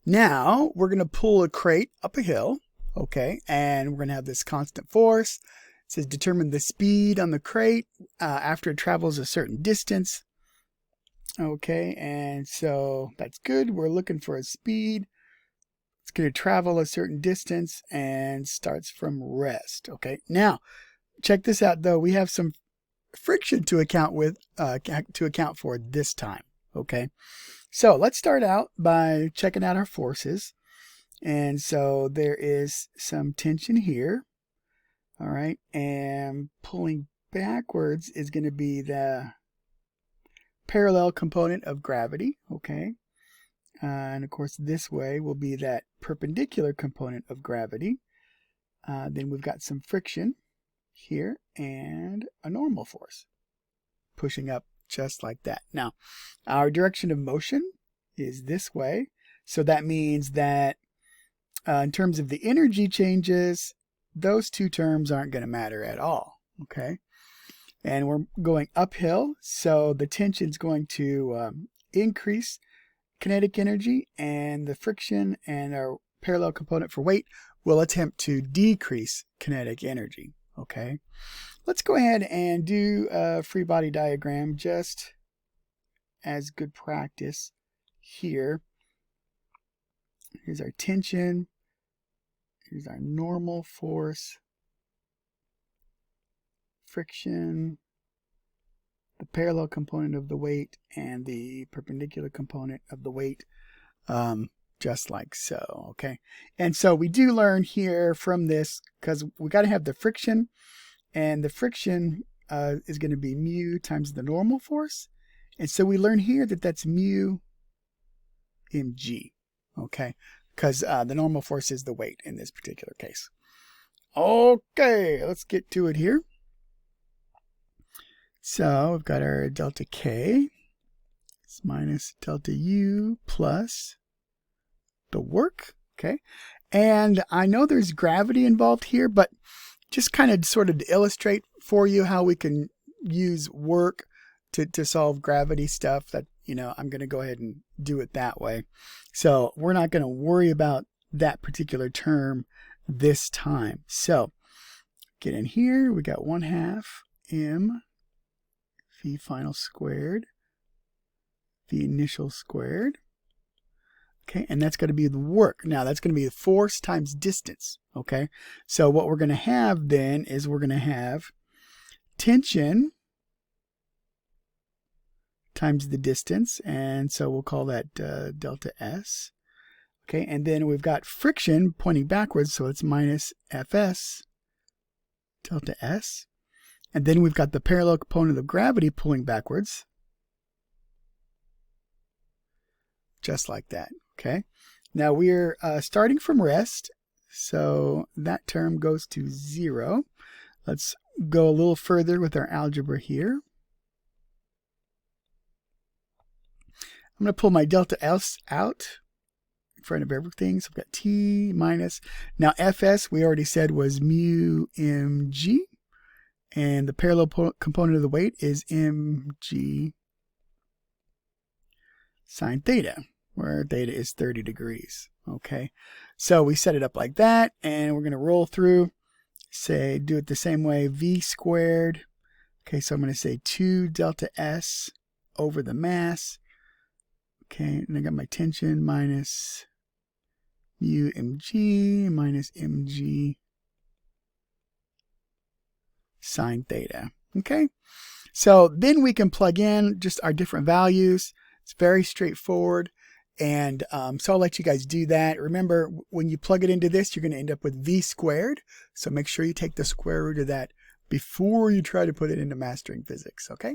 Now we're going to pull a crate up a hill, okay, and we're going to have this constant force. It says determine the speed on the crate after it travels a certain distance. Okay, and so that's good. We're looking for a speed. It's going to travel a certain distance and starts from rest. Okay, now check this out though. We have some friction to account for this time. Okay, so let's start out by checking out our forces. And so there is some tension here. All right, and pulling backwards is going to be the parallel component of gravity. Okay, and of course this way will be that perpendicular component of gravity. Then we've got some friction here and a normal force pushing up just like that. Now, our direction of motion is this way. So that means that in terms of the energy changes, those two terms aren't going to matter at all. Okay. And we're going uphill. So the tension is going to increase kinetic energy, and the friction and our parallel component for weight will attempt to decrease kinetic energy. Okay. Let's go ahead and do a free body diagram just as good practice here. Here's our tension. Here's our normal force, friction, the parallel component of the weight, and the perpendicular component of the weight, just like so. Okay, and so we do learn here from this, because we got to have the friction, and the friction is going to be mu times the normal force, and so we learn here that that's mu mg. Okay, because the normal force is the weight in this particular case. Okay, let's get to it here. So we've got our delta K. It's minus delta U plus the work. Okay, and I know there's gravity involved here, but just kind of sort of to illustrate for you how we can use work to solve gravity stuff, that, you know, I'm going to go ahead and do it that way. So we're not going to worry about that particular term this time. So get in here, we got 1/2 m v final squared v initial squared. Okay, and that's going to be the work. Now that's going to be the force times distance. Okay, so what we're going to have then is we're going to have tension times the distance, and so we'll call that delta S. Okay, and then we've got friction pointing backwards, so it's minus Fs delta S. And then we've got the parallel component of gravity pulling backwards, just like that. Okay, now we're starting from rest, so that term goes to 0. Let's go a little further with our algebra here. I'm going to pull my delta S out in front of everything. So I've got T minus. Now Fs we already said was mu mg. And the parallel component of the weight is mg sine theta, where theta is 30 degrees. Okay. So we set it up like that, and we're going to roll through. Say, do it the same way, v squared. Okay, so I'm going to say 2 delta S over the mass. Okay, and I got my tension minus mu mg minus mg sine theta. Okay, so then we can plug in just our different values. It's very straightforward. And so I'll let you guys do that. Remember, when you plug it into this, you're going to end up with v squared. So make sure you take the square root of that before you try to put it into mastering physics. Okay.